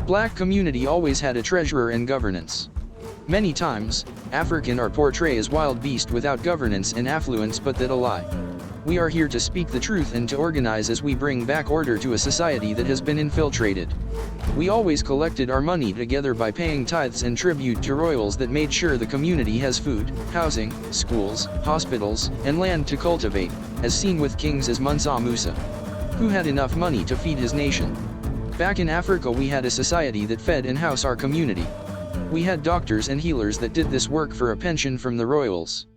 Black community always had a treasurer and governance. Many times, African are portrayed as wild beast without governance and affluence, but that a lie. We are here to speak the truth and to organize as we bring back order to a society that has been infiltrated. We always collected our money together by paying tithes and tribute to royals that made sure the community has food, housing, schools, hospitals, and land to cultivate, as seen with kings as Mansa Musa, who had enough money to feed his nation. Back in Africa we had a society that fed and housed our community. We had doctors and healers that did this work for a pension from the royals.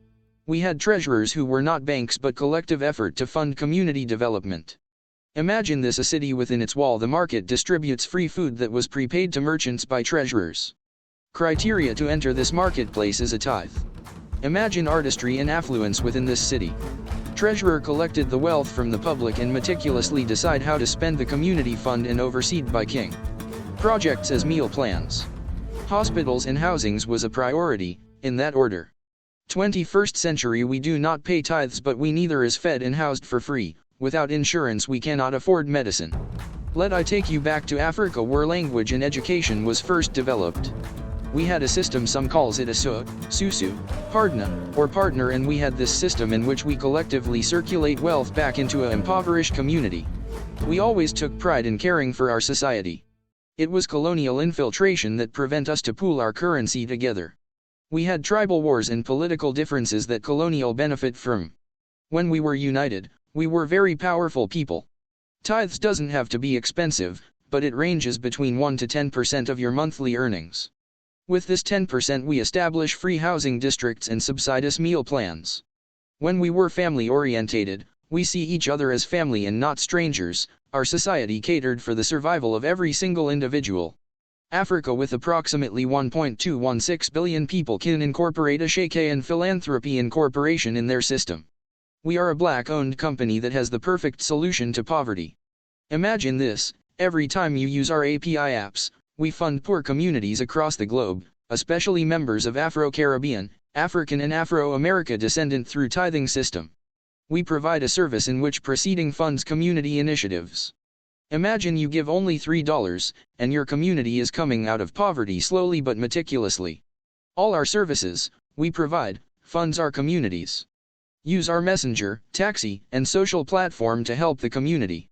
We had treasurers who were not banks but collective effort to fund community development. Imagine this: a city within its wall the market distributes free food that was prepaid to merchants by treasurers. Criteria to enter this marketplace is a tithe. Imagine artistry and affluence within this city. Treasurer collected the wealth from the public and meticulously decide how to spend the community fund and overseen by king. Projects as meal plans. Hospitals and housings was a priority, in that order. 21st century we do not pay tithes but we neither is fed and housed for free. Without insurance we cannot afford medicine. Let I take you back to Africa where language and education was first developed. We had a system, some calls it a susu, pardna, or partner, and we had this system in which we collectively circulate wealth back into an impoverished community. We always took pride in caring for our society. It was colonial infiltration that prevent us to pool our currency together. We had tribal wars and political differences that colonial benefit from. When we were united, we were very powerful people. Tithes doesn't have to be expensive, but it ranges between 1 to 10% of your monthly earnings. With this 10% we establish free housing districts and subsidious meal plans. When we were family orientated, we see each other as family and not strangers. Our society catered for the survival of every single individual. Africa with approximately 1.216 billion people can incorporate a Sheikh and Philanthropy Incorporation in their system. We are a black-owned company that has the perfect solution to poverty. Imagine this: every time you use our API apps, we fund poor communities across the globe, especially members of Afro-Caribbean, African and Afro-America descendant through tithing system. We provide a service in which proceeding funds community initiatives. Imagine you give only $3, and your community is coming out of poverty slowly but meticulously. All our services, we provide, funds our communities. Use our messenger, taxi, and social platform to help the community.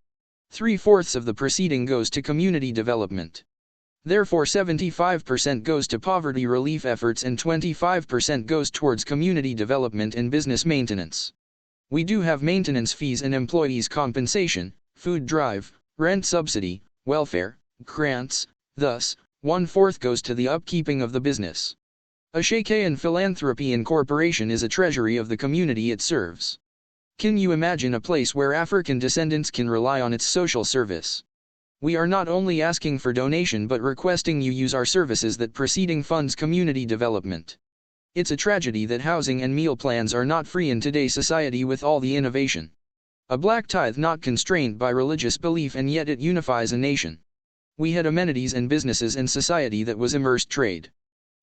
3/4 of the proceeding goes to community development. Therefore 75% goes to poverty relief efforts and 25% goes towards community development and business maintenance. We do have maintenance fees and employees compensation, food drive, rent subsidy, welfare, grants. Thus, 1/4 goes to the upkeeping of the business. A Sheikh and Philanthropy Incorporation is a treasury of the community it serves. Can you imagine a place where African descendants can rely on its social service? We are not only asking for donation but requesting you use our services that proceeding funds community development. It's a tragedy that housing and meal plans are not free in today's society with all the innovation. A black tithe not constrained by religious belief and yet it unifies a nation. We had amenities and businesses and society that was immersed trade.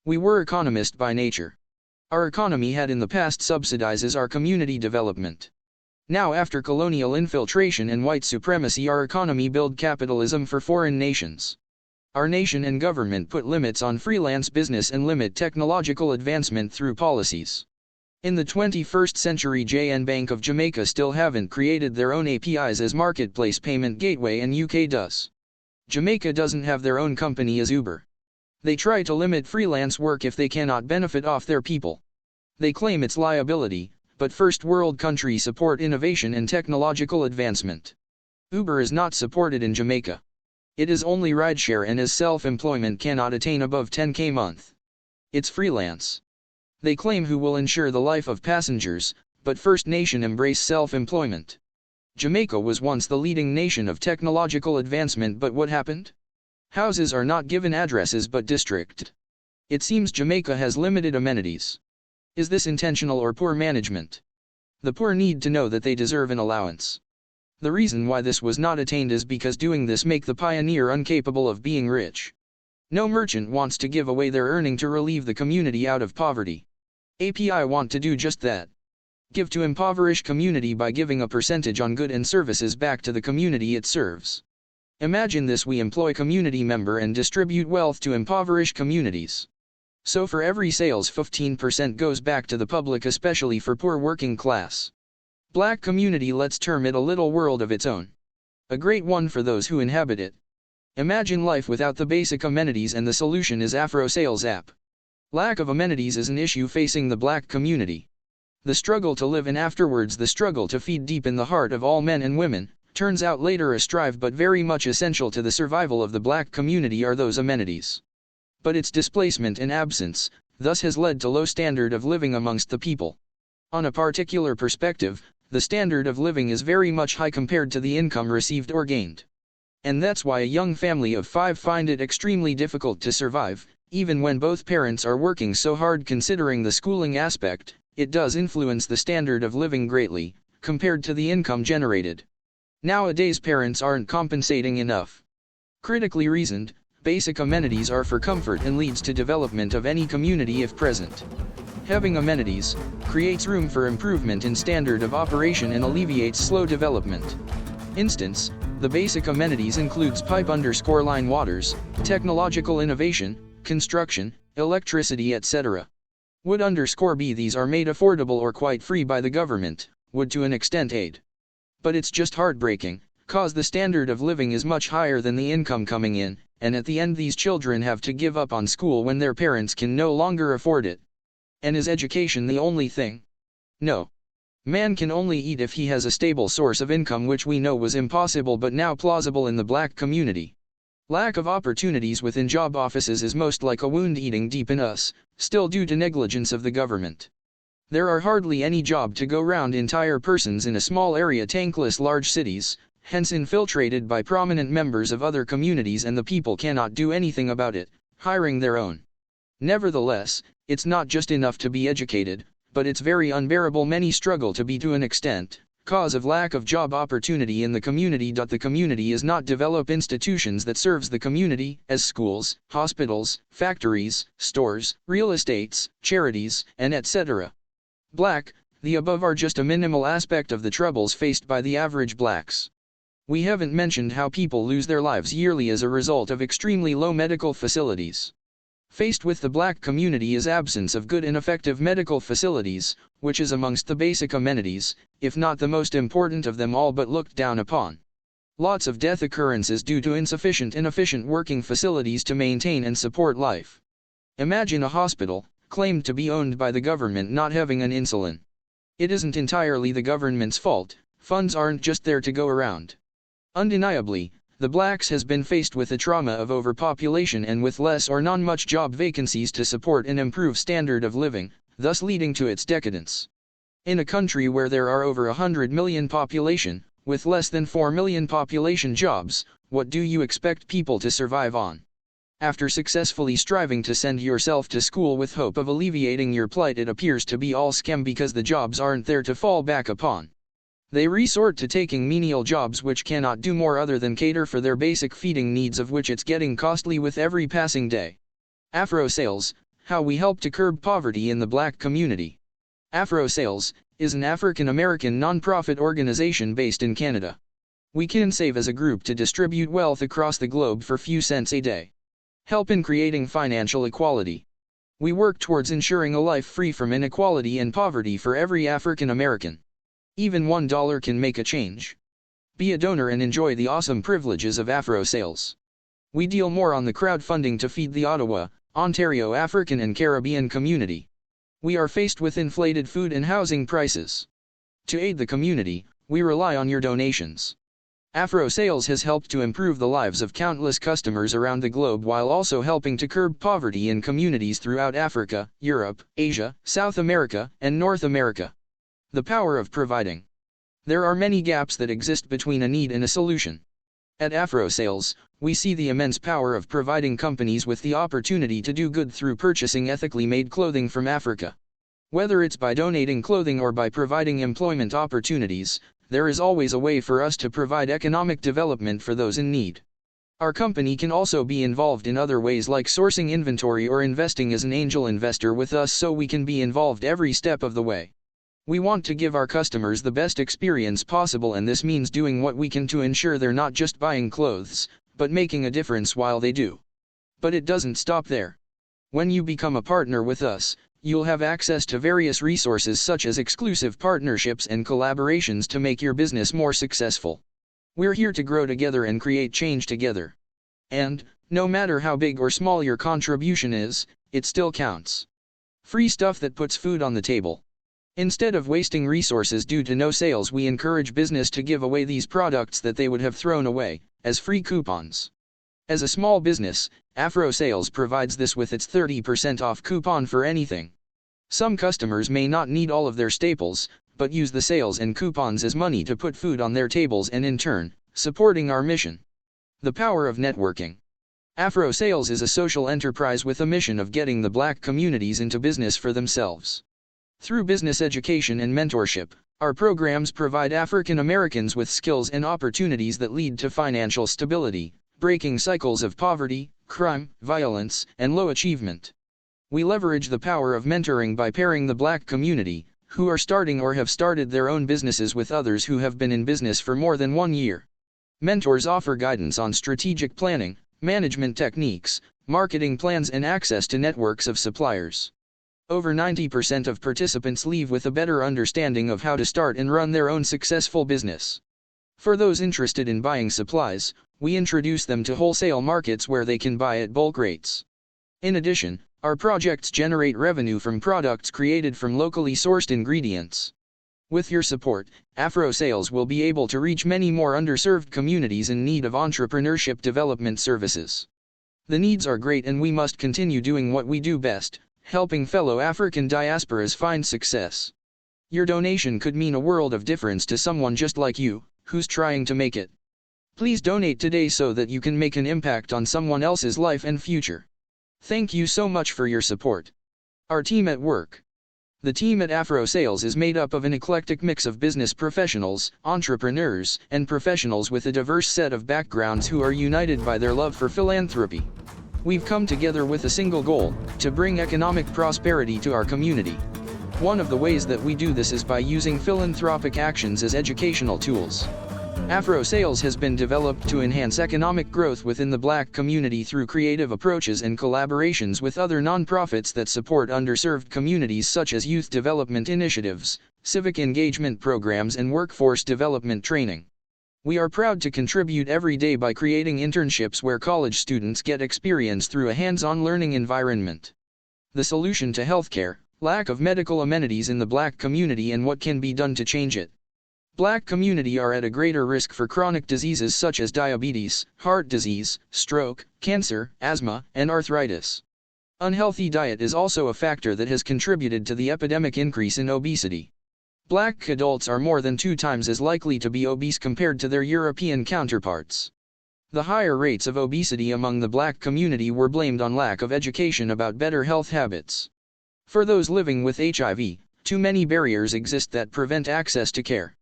We were economists by nature. Our economy had in the past subsidizes our community development. Now after colonial infiltration and white supremacy our economy build capitalism for foreign nations. Our nation and government put limits on freelance business and limit technological advancement through policies. In the 21st century JN Bank of Jamaica still haven't created their own APIs as marketplace payment gateway and UK does. Jamaica doesn't have their own company as Uber. They try to limit freelance work if they cannot benefit off their people. They claim it's liability, but first world countries support innovation and technological advancement. Uber is not supported in Jamaica. It is only rideshare and as self-employment cannot attain above 10k month. It's freelance. They claim who will ensure the life of passengers, but First Nation embrace self-employment. Jamaica was once the leading nation of technological advancement, but what happened? Houses are not given addresses but district. It seems Jamaica has limited amenities. Is this intentional or poor management? The poor need to know that they deserve an allowance. The reason why this was not attained is because doing this make the pioneer incapable of being rich. No merchant wants to give away their earning to relieve the community out of poverty. API want to do just that. Give to impoverished community by giving a percentage on good and services back to the community it serves. Imagine this: we employ community member and distribute wealth to impoverished communities. So for every sales 15% goes back to the public, especially for poor working class. Black community, let's term it a little world of its own. A great one for those who inhabit it. Imagine life without the basic amenities, and the solution is Afro Sales app. Lack of amenities is an issue facing the black community. The struggle to live and afterwards the struggle to feed deep in the heart of all men and women, turns out later a strive but very much essential to the survival of the black community are those amenities. But its displacement and absence, thus has led to low standard of living amongst the people. On a particular perspective, the standard of living is very much high compared to the income received or gained. And that's why a young family of 5 find it extremely difficult to survive, even when both parents are working so hard. Considering the schooling aspect, it does influence the standard of living greatly, compared to the income generated. Nowadays parents aren't compensating enough. Critically reasoned, basic amenities are for comfort and leads to development of any community if present. Having amenities creates room for improvement in standard of operation and alleviates slow development. Instance, the basic amenities includes pipe_line waters, technological innovation, construction, electricity, etc. Would_be these are made affordable or quite free by the government, would to an extent aid. But it's just heartbreaking, cause the standard of living is much higher than the income coming in, and at the end these children have to give up on school when their parents can no longer afford it. And is education the only thing? No. Man can only eat if he has a stable source of income, which we know was impossible but now plausible in the black community. Lack of opportunities within job offices is most like a wound eating deep in us, still due to negligence of the government. There are hardly any job to go round entire persons in a small area, tankless large cities, hence infiltrated by prominent members of other communities, and the people cannot do anything about it, hiring their own. Nevertheless, it's not just enough to be educated, but it's very unbearable. Many struggle to be to an extent, cause of lack of job opportunity in the community. The community is not develop institutions that serves the community, as schools, hospitals, factories, stores, real estates, charities, and etc. Black, the above are just a minimal aspect of the troubles faced by the average blacks. We haven't mentioned how people lose their lives yearly as a result of extremely low medical facilities. Faced with the black community is absence of good and effective medical facilities, which is amongst the basic amenities, if not the most important of them all, but looked down upon. Lots of death occurrences due to insufficient and efficient working facilities to maintain and support life. Imagine a hospital, claimed to be owned by the government, not having an insulin. It isn't entirely the government's fault, funds aren't just there to go around. Undeniably, the blacks has been faced with the trauma of overpopulation and with less or non-much job vacancies to support and improve standard of living, thus leading to its decadence. In a country where there are over 100 million population, with less than 4 million population jobs, what do you expect people to survive on? After successfully striving to send yourself to school with hope of alleviating your plight, it appears to be all scam because the jobs aren't there to fall back upon. They resort to taking menial jobs which cannot do more other than cater for their basic feeding needs, of which it's getting costly with every passing day. Afro Sales, how we help to curb poverty in the black community. Afro Sales is an African American non-profit organization based in Canada. We can save as a group to distribute wealth across the globe for few cents a day. Help in creating financial equality. We work towards ensuring a life free from inequality and poverty for every African American. Even $1 can make a change. Be a donor and enjoy the awesome privileges of Afro Sales. We deal more on the crowdfunding to feed the Ottawa, Ontario African and Caribbean community. We are faced with inflated food and housing prices. To aid the community, we rely on your donations. Afro Sales has helped to improve the lives of countless customers around the globe while also helping to curb poverty in communities throughout Africa, Europe, Asia, South America, and North America. The power of providing. There are many gaps that exist between a need and a solution. At Afro Sales, we see the immense power of providing companies with the opportunity to do good through purchasing ethically made clothing from Africa. Whether it's by donating clothing or by providing employment opportunities, there is always a way for us to provide economic development for those in need. Our company can also be involved in other ways like sourcing inventory or investing as an angel investor with us, so we can be involved every step of the way. We want to give our customers the best experience possible, and this means doing what we can to ensure they're not just buying clothes, but making a difference while they do. But it doesn't stop there. When you become a partner with us, you'll have access to various resources such as exclusive partnerships and collaborations to make your business more successful. We're here to grow together and create change together. And, no matter how big or small your contribution is, it still counts. Free stuff that puts food on the table. Instead of wasting resources due to no sales, we encourage business to give away these products that they would have thrown away, as free coupons. As a small business, Afro Sales provides this with its 30% off coupon for anything. Some customers may not need all of their staples, but use the sales and coupons as money to put food on their tables and in turn, supporting our mission. The power of networking. Afro Sales is a social enterprise with a mission of getting the Black communities into business for themselves. Through business education and mentorship, our programs provide African Americans with skills and opportunities that lead to financial stability, breaking cycles of poverty, crime, violence, and low achievement. We leverage the power of mentoring by pairing the Black community, who are starting or have started their own businesses, with others who have been in business for more than 1 year. Mentors offer guidance on strategic planning, management techniques, marketing plans, and access to networks of suppliers. Over 90% of participants leave with a better understanding of how to start and run their own successful business. For those interested in buying supplies, we introduce them to wholesale markets where they can buy at bulk rates. In addition, our projects generate revenue from products created from locally sourced ingredients. With your support, Afro Sales will be able to reach many more underserved communities in need of entrepreneurship development services. The needs are great, and we must continue doing what we do best, helping fellow African diasporas find success. Your donation could mean a world of difference to someone just like you, who's trying to make it. Please donate today so that you can make an impact on someone else's life and future. Thank you so much for your support. Our team at work. The team at Afro Sales is made up of an eclectic mix of business professionals, entrepreneurs, and professionals with a diverse set of backgrounds who are united by their love for philanthropy. We've come together with a single goal: to bring economic prosperity to our community. One of the ways that we do this is by using philanthropic actions as educational tools. Afro Sales has been developed to enhance economic growth within the Black community through creative approaches and collaborations with other nonprofits that support underserved communities, such as youth development initiatives, civic engagement programs, and workforce development training. We are proud to contribute every day by creating internships where college students get experience through a hands-on learning environment. The solution to healthcare: lack of medical amenities in the Black community and what can be done to change it. Black community are at a greater risk for chronic diseases such as diabetes, heart disease, stroke, cancer, asthma, and arthritis. Unhealthy diet is also a factor that has contributed to the epidemic increase in obesity. Black adults are more than 2 times as likely to be obese compared to their European counterparts. The higher rates of obesity among the Black community were blamed on lack of education about better health habits. For those living with HIV, too many barriers exist that prevent access to care.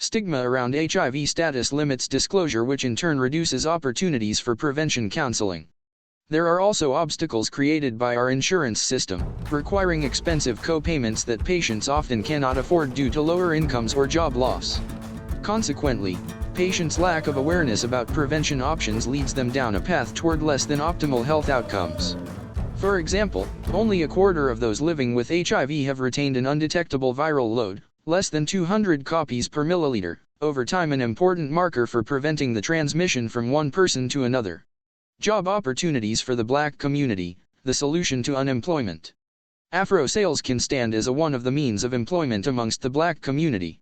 Stigma around HIV status limits disclosure, which in turn reduces opportunities for prevention counseling. There are also obstacles created by our insurance system, requiring expensive co-payments that patients often cannot afford due to lower incomes or job loss. Consequently, patients' lack of awareness about prevention options leads them down a path toward less than optimal health outcomes. For example, only a quarter of those living with HIV have retained an undetectable viral load, less than 200 copies per milliliter, over time, an important marker for preventing the transmission from one person to another. Job opportunities for the Black community: the solution to unemployment. Afro Sales can stand as one of the means of employment amongst the Black community.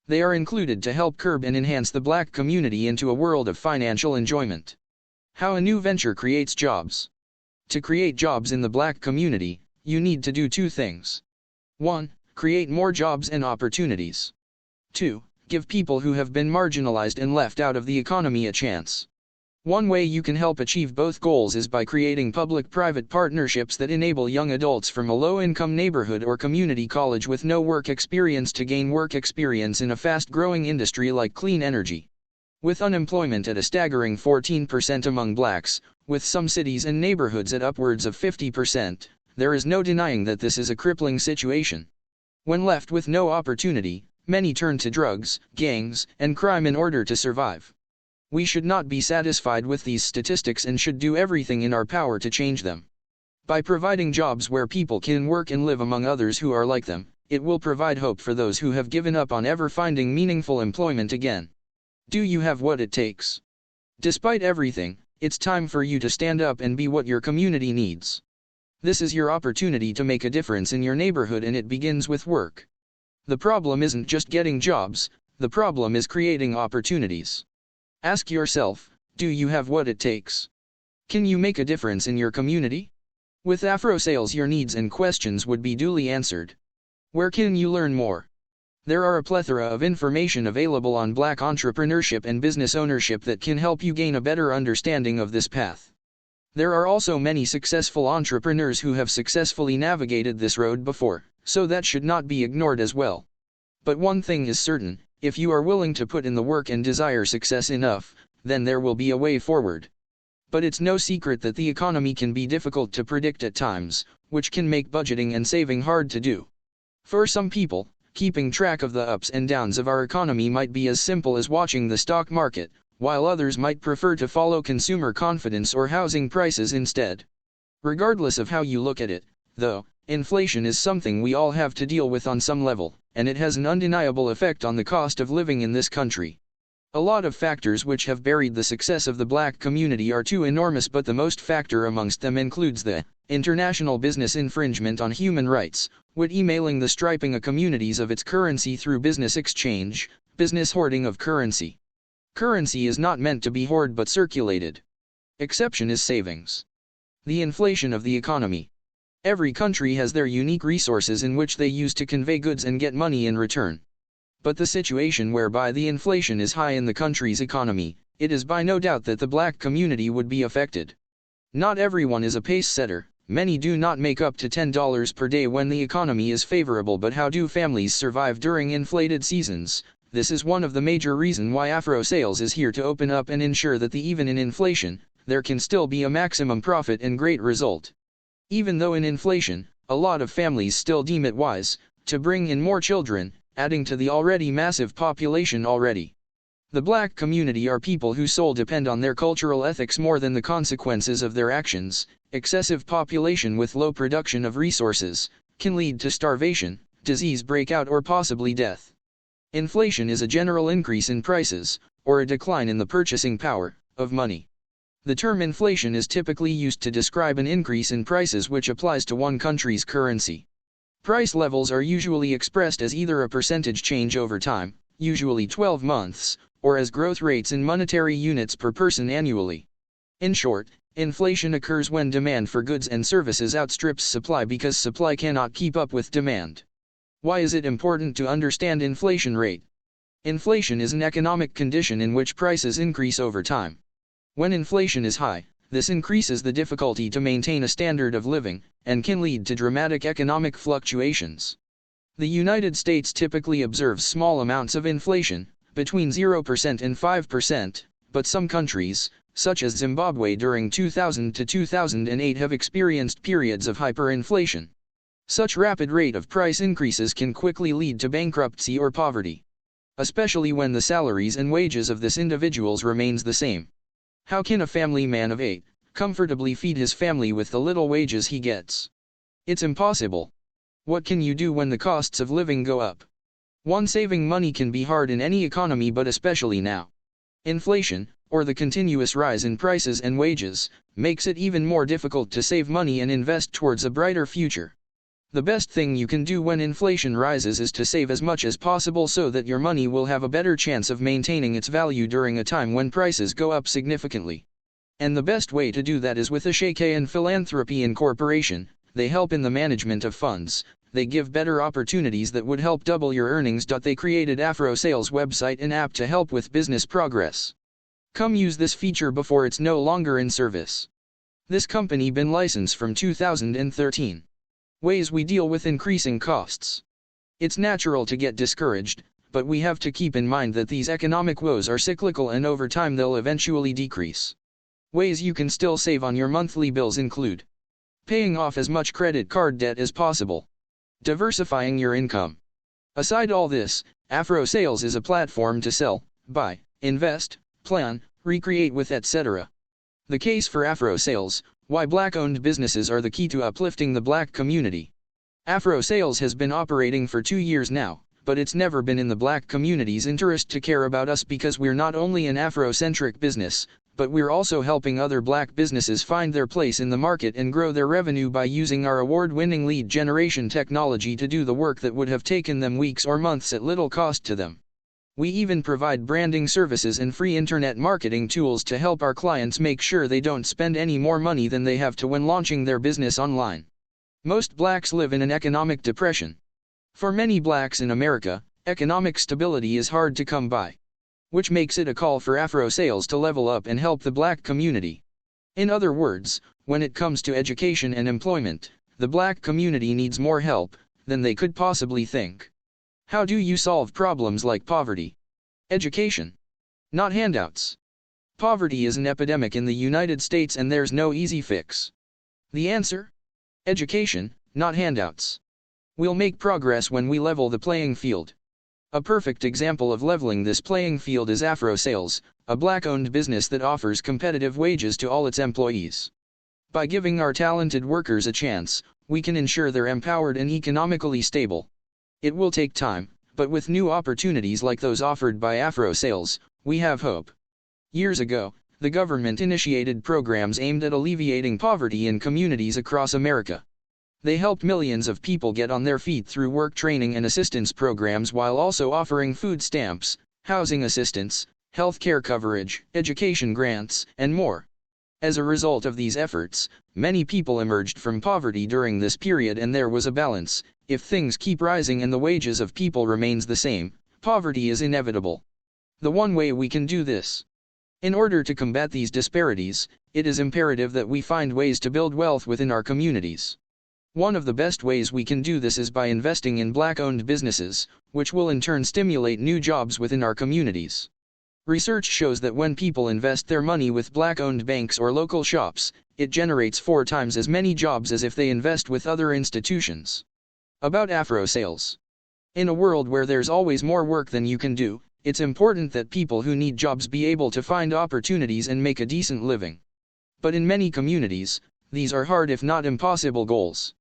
They are included to help curb and enhance the Black community into a world of financial enjoyment. How a new venture creates jobs. To create jobs in the Black community, you need to do 2 things. 1. Create more jobs and opportunities. 2. Give people who have been marginalized and left out of the economy a chance. One way you can help achieve both goals is by creating public-private partnerships that enable young adults from a low-income neighborhood or community college with no work experience to gain work experience in a fast-growing industry like clean energy. With unemployment at a staggering 14% among Blacks, with some cities and neighborhoods at upwards of 50%, there is no denying that this is a crippling situation. When left with no opportunity, many turn to drugs, gangs, and crime in order to survive. We should not be satisfied with these statistics and should do everything in our power to change them. By providing jobs where people can work and live among others who are like them, it will provide hope for those who have given up on ever finding meaningful employment again. Do you have what it takes? Despite everything, it's time for you to stand up and be what your community needs. This is your opportunity to make a difference in your neighborhood, and it begins with work. The problem isn't just getting jobs, the problem is creating opportunities. Ask yourself, do you have what it takes? Can you make a difference in your community? With Afro Sales, your needs and questions would be duly answered. Where can you learn more? There are a plethora of information available on Black entrepreneurship and business ownership that can help you gain a better understanding of this path. There are also many successful entrepreneurs who have successfully navigated this road before, so that should not be ignored as well. But one thing is certain, if you are willing to put in the work and desire success enough, then there will be a way forward. But it's no secret that the economy can be difficult to predict at times, which can make budgeting and saving hard to do. For some people, keeping track of the ups and downs of our economy might be as simple as watching the stock market, while others might prefer to follow consumer confidence or housing prices instead. Regardless of how you look at it, though, inflation is something we all have to deal with on some level, and it has an undeniable effect on the cost of living in this country. A lot of factors which have buried the success of the Black community are too enormous, but the most factor amongst them includes the international business infringement on human rights, with emailing the striping of communities of its currency through business exchange, business hoarding of currency. Currency is not meant to be hoarded but circulated. Exception is savings. The inflation of the economy. Every country has their unique resources in which they use to convey goods and get money in return. But the situation whereby the inflation is high in the country's economy, it is by no doubt that the Black community would be affected. Not everyone is a pace setter. Many do not make up to $10 per day when the economy is favorable, but how do families survive during inflated seasons? This is one of the major reasons why Afro Sales is here to open up and ensure that even in inflation, there can still be a maximum profit and great result. Even though in inflation, a lot of families still deem it wise to bring in more children, adding to the already massive population already. The Black community are people whose soul depend on their cultural ethics more than the consequences of their actions. Excessive population with low production of resources can lead to starvation, disease breakout, or possibly death. Inflation is a general increase in prices, or a decline in the purchasing power of money. The term inflation is typically used to describe an increase in prices which applies to one country's currency. Price levels are usually expressed as either a percentage change over time, usually 12 months, or as growth rates in monetary units per person annually. In short, inflation occurs when demand for goods and services outstrips supply because supply cannot keep up with demand. Why is it important to understand inflation rate? Inflation is an economic condition in which prices increase over time. When inflation is high, this increases the difficulty to maintain a standard of living, and can lead to dramatic economic fluctuations. The United States typically observes small amounts of inflation, between 0% and 5%, but some countries, such as Zimbabwe during 2000 to 2008, have experienced periods of hyperinflation. Such rapid rate of price increases can quickly lead to bankruptcy or poverty, especially when the salaries and wages of this individuals remains the same. How can a family man of 8 comfortably feed his family with the little wages he gets? It's impossible. What can you do when the costs of living go up? Saving money can be hard in any economy, but especially now. Inflation, or the continuous rise in prices and wages, makes it even more difficult to save money and invest towards a brighter future. The best thing you can do when inflation rises is to save as much as possible so that your money will have a better chance of maintaining its value during a time when prices go up significantly. And the best way to do that is with Ashake and Philanthropy Incorporation. They help in the management of funds. They give better opportunities that would help double your earnings. They created Afro Sales website and app to help with business progress. Come use this feature before it's no longer in service. This company been licensed from 2013. Ways we deal with increasing costs. It's natural to get discouraged, but we have to keep in mind that these economic woes are cyclical and over time they'll eventually decrease. Ways you can still save on your monthly bills include paying off as much credit card debt as possible, Diversifying your income. Aside all this, Afro Sales is a platform to sell, buy, invest, plan, recreate with etc. The case for Afro Sales: why Black-owned businesses are the key to uplifting the Black community. Afro Sales has been operating for 2 years now, but it's never been in the Black community's interest to care about us because we're not only an Afro-centric business, but we're also helping other Black businesses find their place in the market and grow their revenue by using our award-winning lead generation technology to do the work that would have taken them weeks or months at little cost to them. We even provide branding services and free internet marketing tools to help our clients make sure they don't spend any more money than they have to when launching their business online. Most Blacks live in an economic depression. For many Blacks in America, economic stability is hard to come by, which makes it a call for Afro Sales to level up and help the Black community. In other words, when it comes to education and employment, the Black community needs more help than they could possibly think. How do you solve problems like poverty? Education. Not handouts. Poverty is an epidemic in the United States and there's no easy fix. The answer? Education, not handouts. We'll make progress when we level the playing field. A perfect example of leveling this playing field is Afro Sales, a Black-owned business that offers competitive wages to all its employees. By giving our talented workers a chance, we can ensure they're empowered and economically stable. It will take time, but with new opportunities like those offered by Afro Sales, we have hope. Years ago, the government initiated programs aimed at alleviating poverty in communities across America. They helped millions of people get on their feet through work training and assistance programs while also offering food stamps, housing assistance, health care coverage, education grants, and more. As a result of these efforts, many people emerged from poverty during this period and there was a balance. If things keep rising and the wages of people remains the same, poverty is inevitable. The one way we can do this. In order to combat these disparities, it is imperative that we find ways to build wealth within our communities. One of the best ways we can do this is by investing in Black-owned businesses, which will in turn stimulate new jobs within our communities. Research shows that when people invest their money with Black-owned banks or local shops, it generates 4 times as many jobs as if they invest with other institutions. About Afro Sales. In a world where there's always more work than you can do, it's important that people who need jobs be able to find opportunities and make a decent living. But in many communities, these are hard if not impossible goals.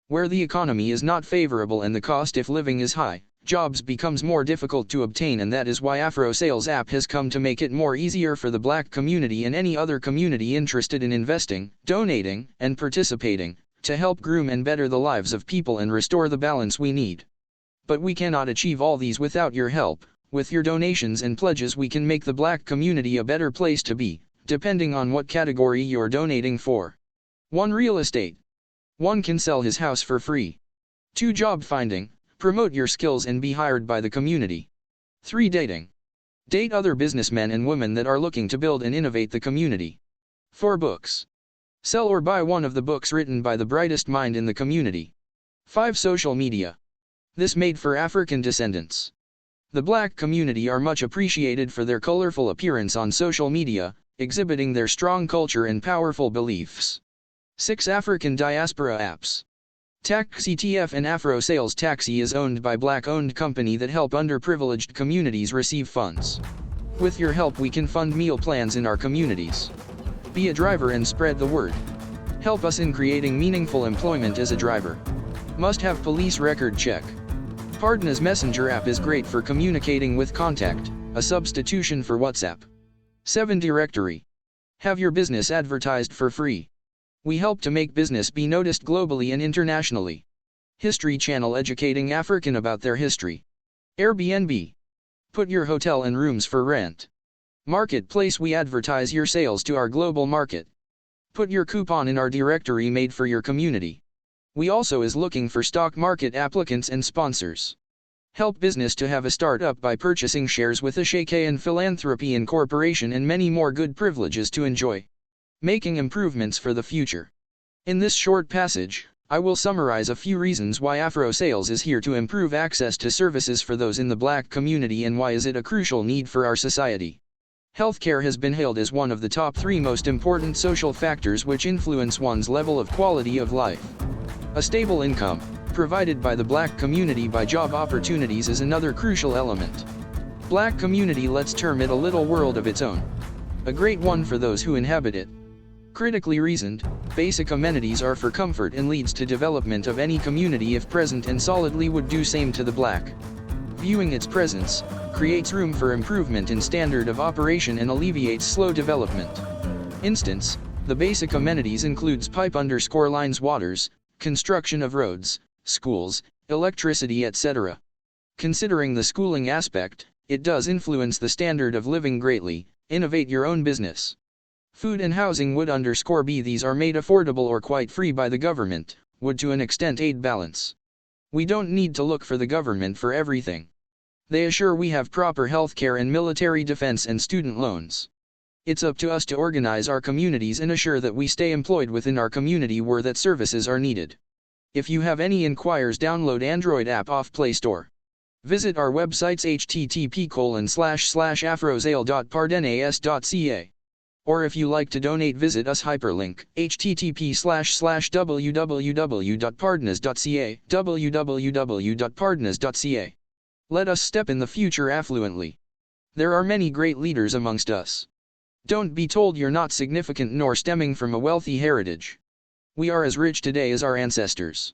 Where the economy is not favorable and the cost of living is high, jobs becomes more difficult to obtain, and that is why Afro Sales app has come to make it more easier for the Black community and any other community interested in investing, donating, and participating, to help groom and better the lives of people and restore the balance we need. But we cannot achieve all these without your help. With your donations and pledges we can make the Black community a better place to be, depending on what category you're donating for. 1. Real estate. 1. Can sell his house for free. 2. Job finding. Promote your skills and be hired by the community. 3. Dating. Date other businessmen and women that are looking to build and innovate the community. 4. Books. Sell or buy one of the books written by the brightest mind in the community. 5. Social media. This made for African descendants. The Black community are much appreciated for their colorful appearance on social media, exhibiting their strong culture and powerful beliefs. 6. African diaspora apps. Taxi TF and Afro Sales Taxi is owned by Black-owned company that help underprivileged communities receive funds. With your help we can fund meal plans in our communities. Be a driver and spread the word. Help us in creating meaningful employment as a driver. Must have police record check. Pardon's Messenger app is great for communicating with contact, a substitution for WhatsApp. 7. Directory. Have your business advertised for free. We help to make business be noticed globally and internationally. History Channel educating African about their history. Airbnb. Put your hotel and rooms for rent. Marketplace we advertise your sales to our global market. Put your coupon in our directory made for your community. We also is looking for stock market applicants and sponsors. Help business to have a startup by purchasing shares with a Shake and Philanthropy Incorporation and many more good privileges to enjoy. Making improvements for the future. In this short passage, I will summarize a few reasons why Afro Sales is here to improve access to services for those in the Black community and why is it a crucial need for our society. Healthcare has been hailed as one of the top 3 most important social factors which influence one's level of quality of life. A stable income, provided by the black community by job opportunities is another crucial element. Black community, let's term it a little world of its own. A great one for those who inhabit it. Critically reasoned, basic amenities are for comfort and leads to development of any community if present, and solidly would do same to the black. Viewing its presence, creates room for improvement in standard of operation and alleviates slow development. Instance, the basic amenities includes pipe_lines, waters, construction of roads, schools, electricity, etc. Considering the schooling aspect, it does influence the standard of living greatly. Innovate your own business. Food and housing would_be these are made affordable or quite free by the government, would to an extent aid balance. We don't need to look for the government for everything. They assure we have proper healthcare and military defense and student loans. It's up to us to organize our communities and assure that we stay employed within our community where that services are needed. If you have any inquiries, download Android app off Play Store. Visit our websites http://afrozale.pardenas.ca. Or if you like to donate, visit us hyperlink http://www.pardenas.ca, www.pardenas.ca. Let us step in the future affluently. There are many great leaders amongst us. Don't be told you're not significant nor stemming from a wealthy heritage. We are as rich today as our ancestors.